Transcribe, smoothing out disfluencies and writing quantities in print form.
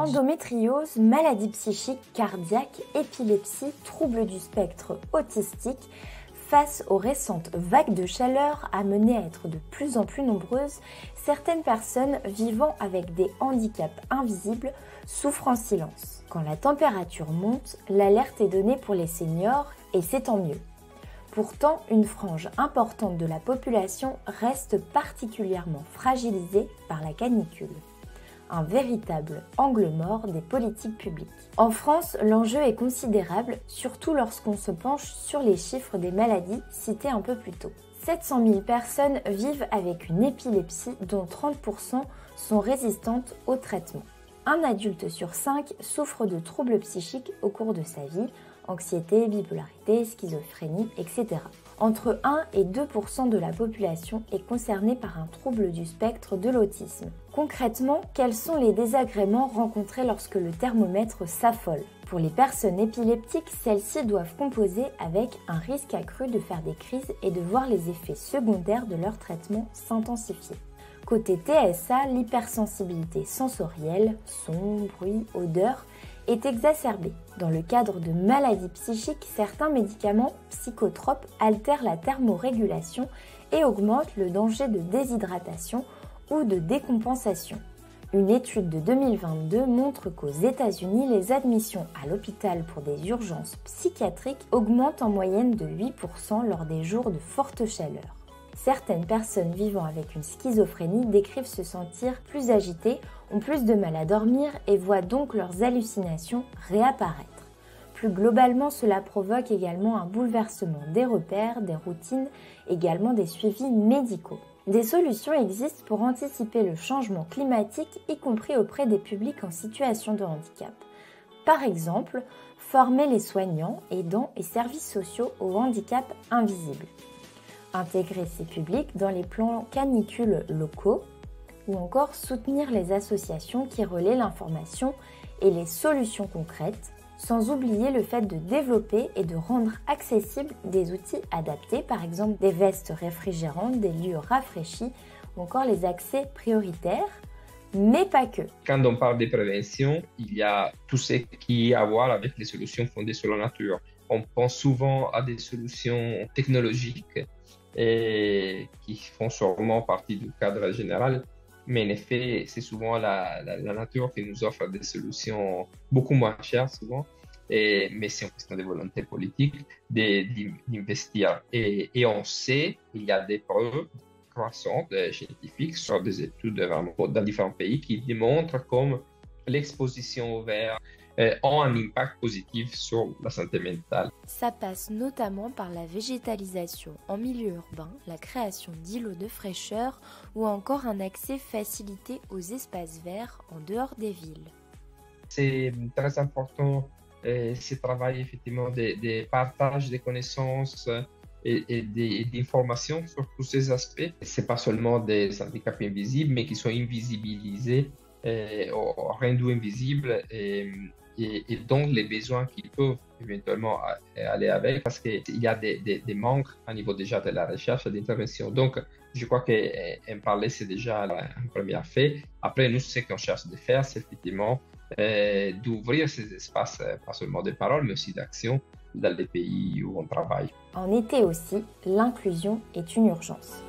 Endométriose, maladie psychique, cardiaque, épilepsie, troubles du spectre autistique. Face aux récentes vagues de chaleur amenées à être de plus en plus nombreuses, certaines personnes vivant avec des handicaps invisibles souffrent en silence. Quand la température monte, l'alerte est donnée pour les seniors et c'est tant mieux. Pourtant, une frange importante de la population reste particulièrement fragilisée par la canicule. Un véritable angle mort des politiques publiques. En France, l'enjeu est considérable, surtout lorsqu'on se penche sur les chiffres des maladies citées un peu plus tôt. 700 000 personnes vivent avec une épilepsie dont 30% sont résistantes au traitement. Un adulte sur 5 souffre de troubles psychiques au cours de sa vie, anxiété, bipolarité, schizophrénie, etc. Entre 1 et 2% de la population est concernée par un trouble du spectre de l'autisme. Concrètement, quels sont les désagréments rencontrés lorsque le thermomètre s'affole ? Pour les personnes épileptiques, celles-ci doivent composer avec un risque accru de faire des crises et de voir les effets secondaires de leur traitement s'intensifier. Côté TSA, l'hypersensibilité sensorielle, son, bruit, odeur, est exacerbée. Dans le cadre de maladies psychiques, certains médicaments psychotropes altèrent la thermorégulation et augmentent le danger de déshydratation ou de décompensation. Une étude de 2022 montre qu'aux États-Unis, les admissions à l'hôpital pour des urgences psychiatriques augmentent en moyenne de 8% lors des jours de forte chaleur. Certaines personnes vivant avec une schizophrénie décrivent se sentir plus agitées, ont plus de mal à dormir et voient donc leurs hallucinations réapparaître. Plus globalement, cela provoque également un bouleversement des repères, des routines, également des suivis médicaux. Des solutions existent pour anticiper le changement climatique, y compris auprès des publics en situation de handicap. Par exemple, former les soignants, aidants et services sociaux au handicap invisible. Intégrer ces publics dans les plans canicules locaux ou encore soutenir les associations qui relaient l'information et les solutions concrètes, sans oublier le fait de développer et de rendre accessibles des outils adaptés, par exemple des vestes réfrigérantes, des lieux rafraîchis ou encore les accès prioritaires, mais pas que. Quand on parle de prévention, il y a tout ce qui a à voir avec les solutions fondées sur la nature. On pense souvent à des solutions technologiques et qui font sûrement partie du cadre général. Mais en effet, c'est souvent la nature qui nous offre des solutions beaucoup moins chères souvent. Mais c'est une question de volonté politique d'investir. Et on sait, il y a des preuves croissantes scientifiques sur des études vraiment dans différents pays qui démontrent comme l'exposition au vert ont un impact positif sur la santé mentale. Ça passe notamment par la végétalisation en milieu urbain, la création d'îlots de fraîcheur ou encore un accès facilité aux espaces verts en dehors des villes. C'est très important ce travail effectivement de partage des connaissances et d'informations sur tous ces aspects. Ce n'est pas seulement des handicaps invisibles, mais qui sont invisibilisés, rendus invisibles et donc les besoins qui peuvent éventuellement aller avec, parce qu'il y a des manques au niveau déjà de la recherche et d'intervention. Donc, je crois qu'en parler, c'est déjà un premier fait. Après, nous, ce qu'on cherche de faire, c'est effectivement d'ouvrir ces espaces, pas seulement de parole, mais aussi d'action dans les pays où on travaille. En été aussi, l'inclusion est une urgence.